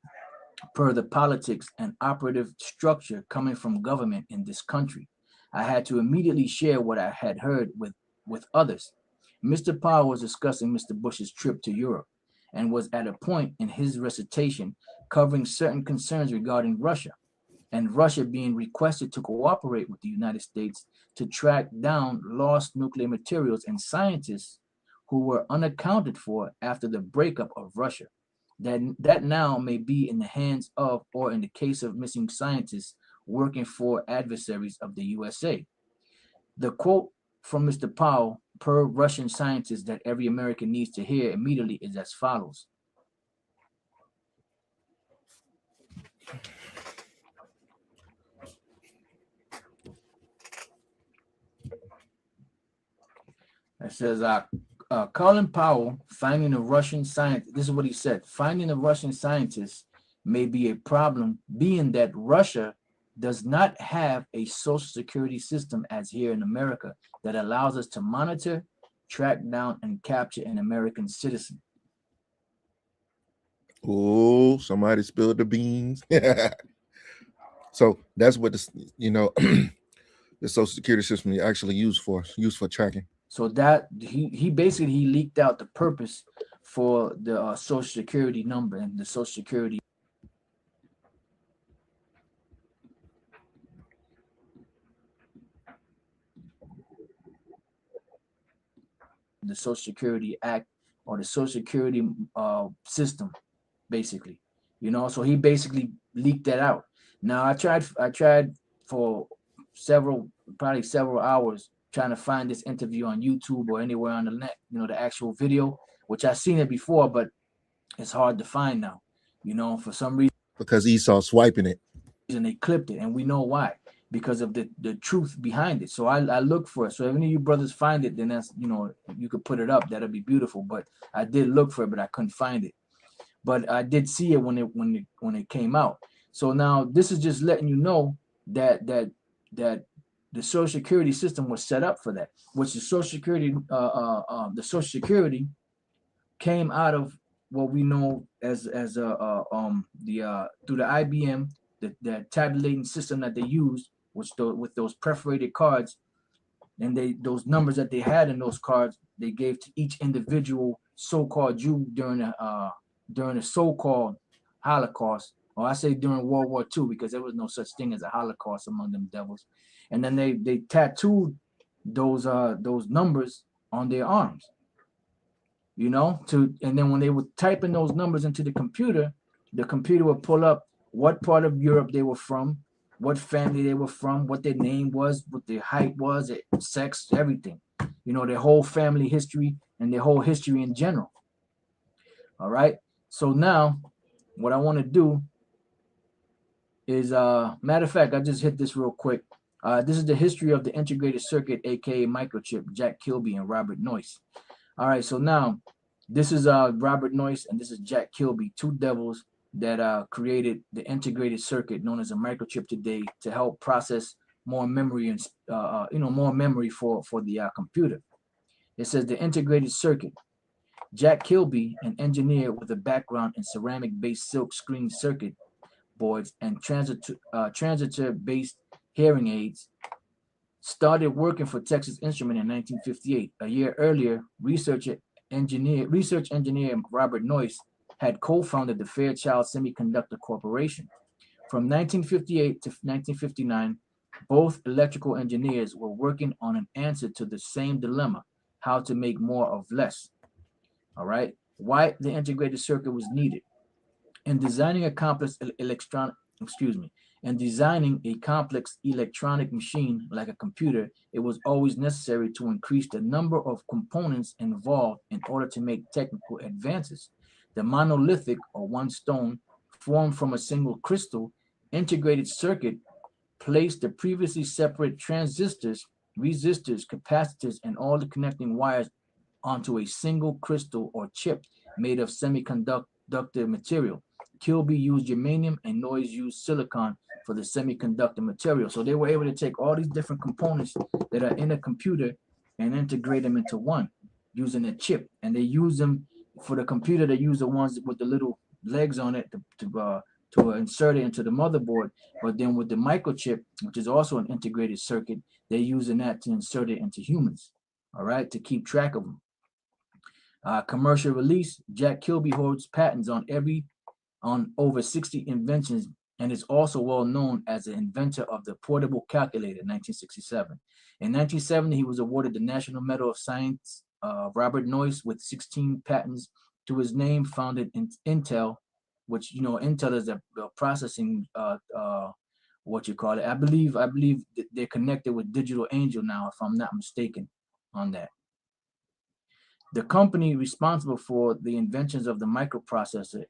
Speaker 2: per the politics and operative structure coming from government in this country. I had to immediately share what I had heard with others. Mr. Powell was discussing Mr. Bush's trip to Europe and was at a point in his recitation covering certain concerns regarding Russia, and Russia being requested to cooperate with the United States to track down lost nuclear materials and scientists who were unaccounted for after the breakup of Russia. That now may be in the hands of, or in the case of missing scientists working for adversaries of the USA. The quote from Mr. Powell per Russian scientists that every American needs to hear immediately is as follows. It says, Colin Powell finding a Russian scientist, this is what he said, finding a Russian scientist may be a problem, being that Russia does not have a social security system as here in America that allows us to monitor, track down, and capture an American citizen.
Speaker 1: Oh, somebody spilled the beans. So that's what the social security system is actually used for tracking.
Speaker 2: So that he basically leaked out the purpose for the social security number and the social security. The Social Security Act or the Social Security system, basically, so he basically leaked that out. Now I tried for probably several hours trying to find this interview on YouTube or anywhere on the net, the actual video, which I've seen it before, but it's hard to find now, for some reason.
Speaker 1: Because Esau swiping it.
Speaker 2: And they clipped it, and we know why. Because of the truth behind it. So I look for it. So if any of you brothers find it, then that's, you could put it up. That'll be beautiful. But I did look for it, but I couldn't find it. But I did see it when it came out. So now this is just letting you know that the Social Security system was set up for that, which the Social Security came out of what we know as through the IBM, the tabulating system that they used, with those perforated cards, and those numbers that they had in those cards, they gave to each individual so-called Jew during during the so-called Holocaust, or I say during World War II, because there was no such thing as a Holocaust among them devils. And then they tattooed those numbers on their arms, you know, and then when they would type in those numbers into the computer would pull up what part of Europe they were from, what family they were from, what their name was, what their height was, their sex, everything, you know, their whole family history and their whole history in general. All right. So now what I want to do is, matter of fact, I just hit this real quick. This is the history of the integrated circuit, aka microchip, Jack Kilby and Robert Noyce. All right, so now this is Robert Noyce and this is Jack Kilby, two devils that created the integrated circuit known as a microchip today to help process more memory and more memory for the computer. It says the integrated circuit. Jack Kilby, an engineer with a background in ceramic-based silk screen circuit boards and transitor-based hearing aids, started working for Texas Instrument in 1958. A year earlier, research engineer Robert Noyce had co-founded the Fairchild Semiconductor Corporation. From 1958 to 1959, both electrical engineers were working on an answer to the same dilemma: how to make more of less. All right, why the integrated circuit was needed. In designing a complex electronic machine like a computer, it was always necessary to increase the number of components involved in order to make technical advances. The monolithic, or one stone, formed from a single crystal, integrated circuit placed the previously separate transistors, resistors, capacitors, and all the connecting wires onto a single crystal or chip made of semiconductor material. Kilby used germanium and Noyce used silicon for the semiconductor material. So they were able to take all these different components that are in a computer and integrate them into one using a chip. And they use them for the computer. They use the ones with the little legs on it to insert it into the motherboard. But then with the microchip, which is also an integrated circuit, they're using that to insert it into humans, all right, to keep track of them. Commercial release, Jack Kilby holds patents on over 60 inventions and is also well known as the inventor of the portable calculator in 1967. In 1970, he was awarded the National Medal of Science. Robert Noyce with 16 patents to his name, founded in Intel, which, you know, Intel is a processing, what you call it. I believe they're connected with Digital Angel now, if I'm not mistaken on that. The company responsible for the inventions of the microprocessor,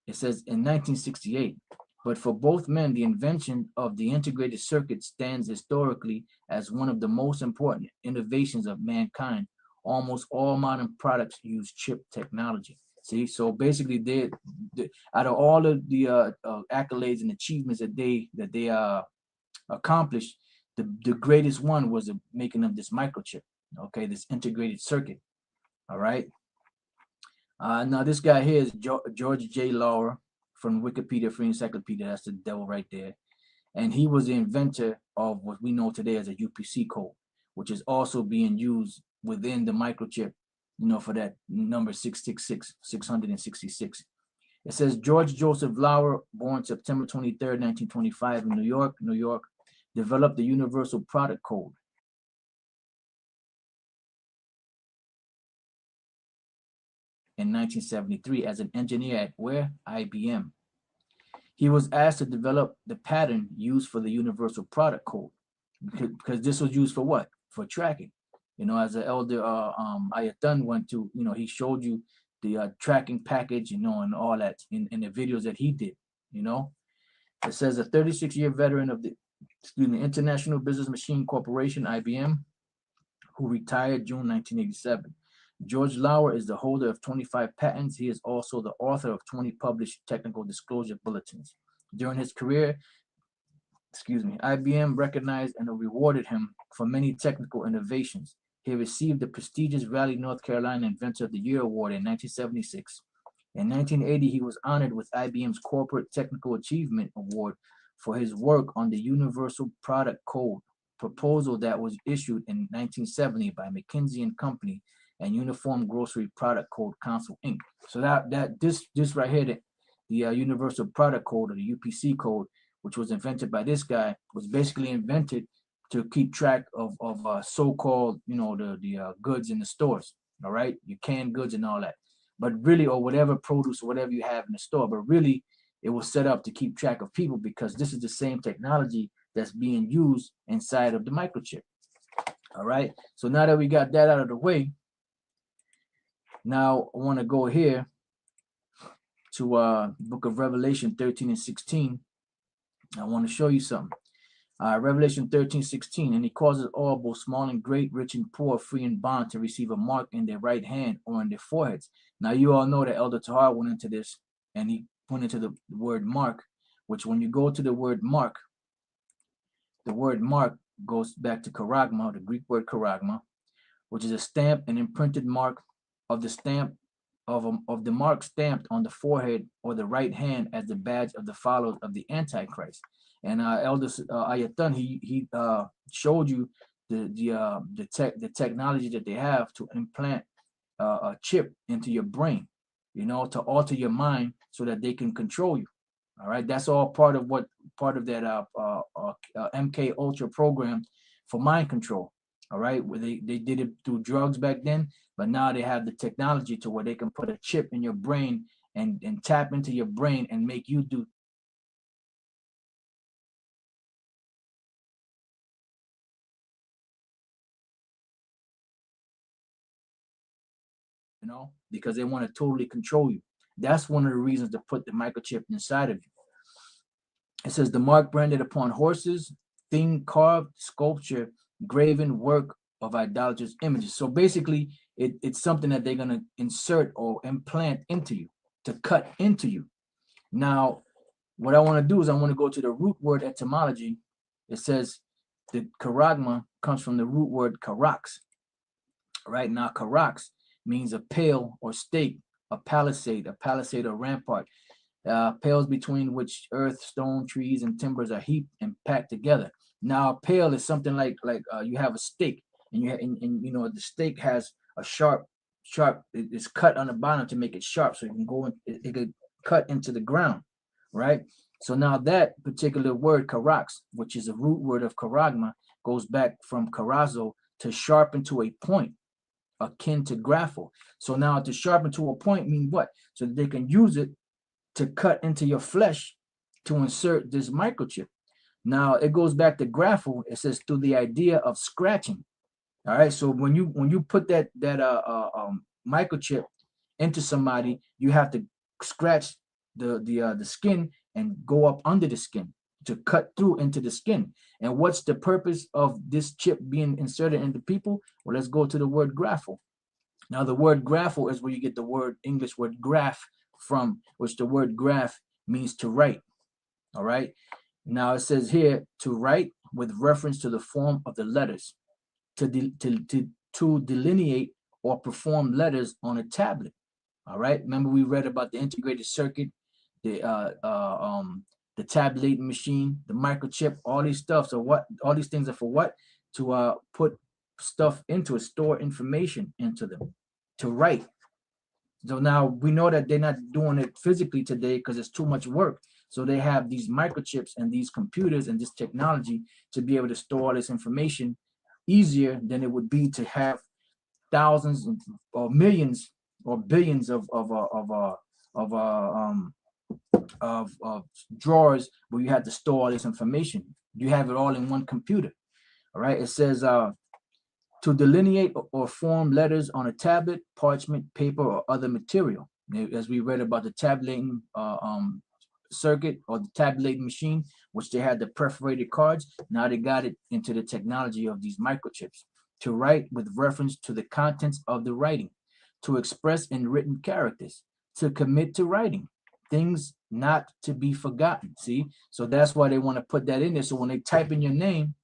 Speaker 2: it says in 1968, but for both men, the invention of the integrated circuit stands historically as one of the most important innovations of mankind. Almost all modern products use chip technology. See, so basically, they out of all of the accolades and achievements that they accomplished, the greatest one was the making of this microchip. Okay, this integrated circuit. All right. Now this guy here is George J. Lauer from Wikipedia Free Encyclopedia. That's the devil right there. And he was the inventor of what we know today as a UPC code, which is also being used within the microchip, you know, for that number 666. It says George Joseph Lauer, born September 23rd, 1925 in New York, developed the Universal Product Code. In 1973 as an engineer at where? IBM. He was asked to develop the pattern used for the Universal Product Code because this was used for what? For tracking. You know, as the elder Ayatun went to, you know, he showed you the tracking package, you know, and all that in the videos that he did, you know. It says a 36-year veteran of the International Business Machine Corporation, IBM, who retired June 1987. George Lauer is the holder of 25 patents. He is also the author of 20 published technical disclosure bulletins. During his career, IBM recognized and rewarded him for many technical innovations. He received the prestigious Raleigh, North Carolina Inventor of the Year Award in 1976. In 1980, he was honored with IBM's Corporate Technical Achievement Award for his work on the Universal Product Code proposal that was issued in 1970 by McKinsey & Company and Uniform Grocery Product Code Council, Inc. So this right here, the Universal Product Code, or the UPC code, which was invented by this guy, was basically invented to keep track of so-called, the goods in the stores. All right, your canned goods and all that, but really, or whatever produce or whatever you have in the store, but really, it was set up to keep track of people, because this is the same technology that's being used inside of the microchip. All right, so now that we got that out of the way, now I want to go here to book of Revelation 13 and 16. I want to show you something. Revelation 13:16, and he causes all, both small and great, rich and poor, free and bond, to receive a mark in their right hand or in their foreheads. Now you all know that Elder Tahar went into this, and he went into the word mark, which when you go to the word mark goes back to charagma, the Greek word charagma, which is a stamp, an imprinted mark of the stamp of the mark stamped on the forehead or the right hand as the badge of the followers of the Antichrist. And Elder Ayatan, he showed you the technology that they have to implant a chip into your brain, to alter your mind so that they can control you. All right, that's all part of that MK Ultra program for mind control. All right, where they did it through drugs back then, but now they have the technology to where they can put a chip in your brain and tap into your brain and make you do because they want to totally control you. That's one of the reasons to put the microchip inside of you. It says the mark branded upon horses, thing carved, sculpture, graven work of idolatrous images. So basically, it's something that they're going to insert or implant into you, to cut into you. Now, what I want to do is I want to go to the root word etymology. It says the charagma comes from the root word karax. Right now, karax means a pale or stake, a palisade or rampart, pales between which earth, stone, trees, and timbers are heaped and packed together. Now, a pale is something like you have a stake, and the stake has a sharp. It's cut on the bottom to make it sharp, so it could cut into the ground, right? So now that particular word karax, which is a root word of charagma, goes back from karazo, to sharpen to a point, akin to graphel. So now to sharpen to a point mean what? So that they can use it to cut into your flesh to insert this microchip. Now it goes back to graphel. It says through the idea of scratching. All right. So when you put that microchip into somebody, you have to scratch the skin and go up under the skin to cut through into the skin. And what's the purpose of this chip being inserted into people? Well, let's go to the word graphel. Now, the word graphel is where you get the English word graph from, which the word graph means to write. All right. Now it says here to write with reference to the form of the letters, to delineate or perform letters on a tablet. All right. Remember we read about the integrated circuit, the tabulating machine, the microchip, all these stuff. So all these things are for what? To put stuff into it, store information into them, to write. So now we know that they're not doing it physically today because it's too much work. So they have these microchips and these computers and this technology to be able to store all this information easier than it would be to have thousands or millions or billions of drawers where you have to store all this information. You have it all in one computer. All right. It says to delineate or form letters on a tablet, parchment, paper, or other material. As we read about the tabulating circuit or the tabulating machine, which they had the perforated cards. Now they got it into the technology of these microchips. To write with reference to the contents of the writing, to express in written characters, to commit to writing, things not to be forgotten. See, so that's why they want to put that in there. So when they type in your name,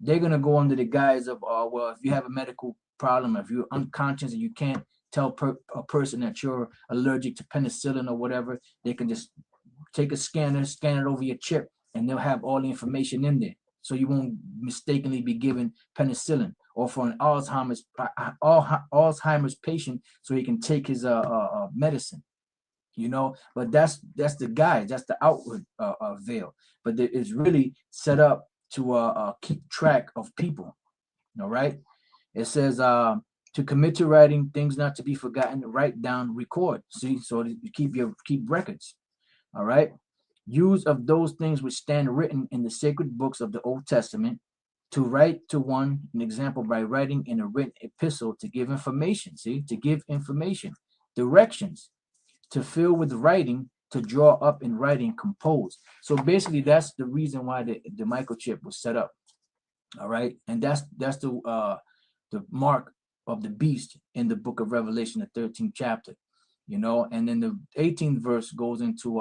Speaker 2: they're going to go under the guise of, well, if you have a medical problem, if you're unconscious and you can't tell a person that you're allergic to penicillin or whatever, they can just take a scanner, scan it over your chip, and they'll have all the information in there. So you won't mistakenly be given penicillin. or for an Alzheimer's patient so he can take his medicine. You know, but that's the guise, that's the outward veil, but it's really set up to keep track of people. All right, it says to commit to writing things not to be forgotten, write down, record. See, so you keep records. All right, use of those things which stand written in the sacred books of the Old Testament, to write to one an example by writing in a written epistle, to give information. See, to give information, directions, to fill with writing, to draw up in writing, compose. So basically, that's the reason why the microchip was set up. All right, and that's the mark of the beast in the book of Revelation, the 13th chapter. You know, and then the 18th verse goes into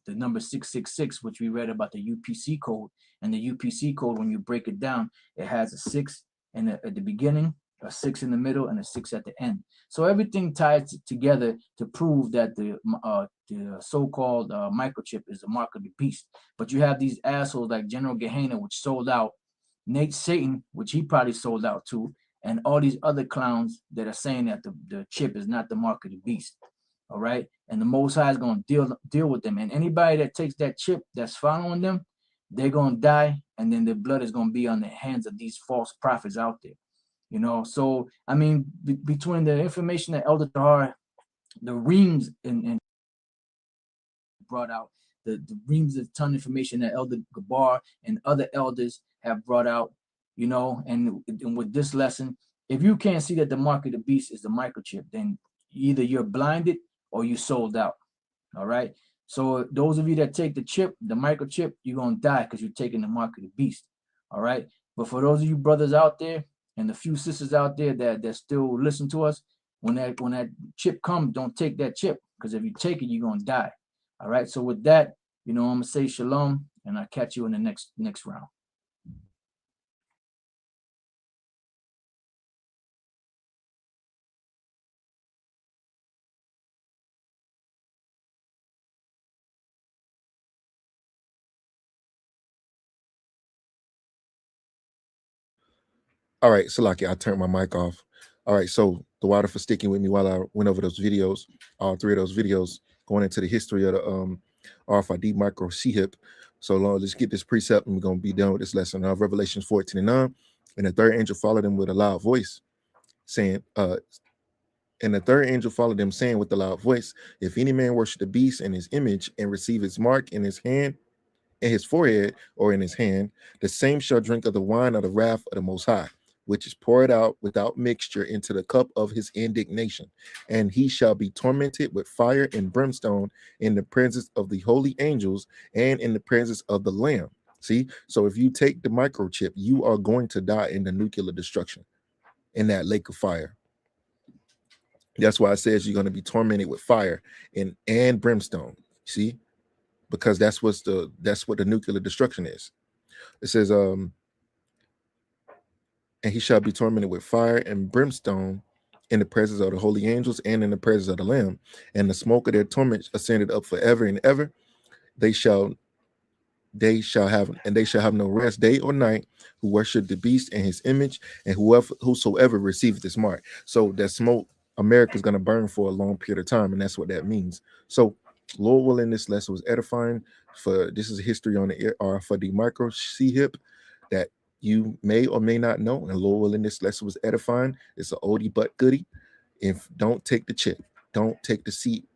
Speaker 2: the number 666, which we read about the UPC code. And the UPC code, when you break it down, it has a 6 at the beginning, a 6 in the middle, and a 6 at the end. So everything ties together to prove that the so-called microchip is the mark of the beast. But you have these assholes like General Gehenna, which sold out, Nate Satan, which he probably sold out too, and all these other clowns that are saying that the chip is not the mark of the beast. All right, and the Most High is going to deal with them, and anybody that takes that chip that's following them, they're going to die, and then their blood is going to be on the hands of these false prophets out there. You know, so I mean, between the information that Elder Tahar, the reams and brought out, the reams of ton information that Elder Gabar and other elders have brought out, you know, and with this lesson, if you can't see that the mark of the beast is the microchip, then either you're blinded or you sold out. All right. So those of you that take the chip, the microchip, you're going to die because you're taking the mark of the beast. All right. But for those of you brothers out there and the few sisters out there that still listen to us, when that chip comes, don't take that chip, because if you take it, you're going to die. All right. So with that, you know, I'm going to say shalom, and I'll catch you in the next round.
Speaker 1: All right, Salaki, I turned my mic off. All right, so the water for sticking with me while I went over those videos, all three of those videos, going into the history of the RFID micro C-HIP. So Lord, let's get this precept and we're going to be done with this lesson. Revelations 14:9, and the third angel followed them with a loud voice, saying, and the third angel followed them, saying with a loud voice, if any man worship the beast and his image and receive his mark in his hand, in his forehead or in his hand, the same shall drink of the wine of the wrath of the Most High, which is poured out without mixture into the cup of his indignation. And he shall be tormented with fire and brimstone in the presence of the holy angels and in the presence of the Lamb. See, so if you take the microchip, you are going to die in the nuclear destruction, in that lake of fire. That's why it says you're going to be tormented with fire and brimstone. See, because that's what the nuclear destruction is. It says, and he shall be tormented with fire and brimstone in the presence of the holy angels and in the presence of the Lamb, and the smoke of their torment ascended up forever and ever. They shall have no rest day or night, who worship the beast and his image, and whosoever receiveth this mark. So that smoke, America's going to burn for a long period of time, and that's what that means. So Lord willing, this lesson was edifying. This is history on the RFID micro C-HIP that you may or may not know, and Lord willing, this lesson was edifying. It's an oldie but goodie. If don't take the chip, don't take the seat,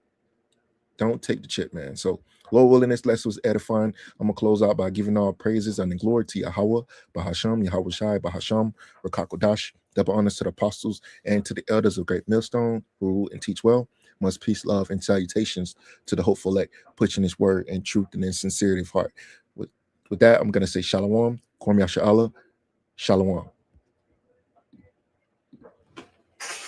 Speaker 1: don't take the chip, man. So Lord willing, this lesson was edifying. I'm gonna close out by giving all praises and glory to Yahweh, Bahasham, Yahweh Shai, Bahasham, Rakakodash, double honors to the apostles and to the elders of Great Millstone who rule and teach well. Much peace, love, and salutations to the hopeful elect, pushing his word and truth and in sincerity of heart. With that, I'm gonna say Shalom, Kwam Yasha Allah, Shalom.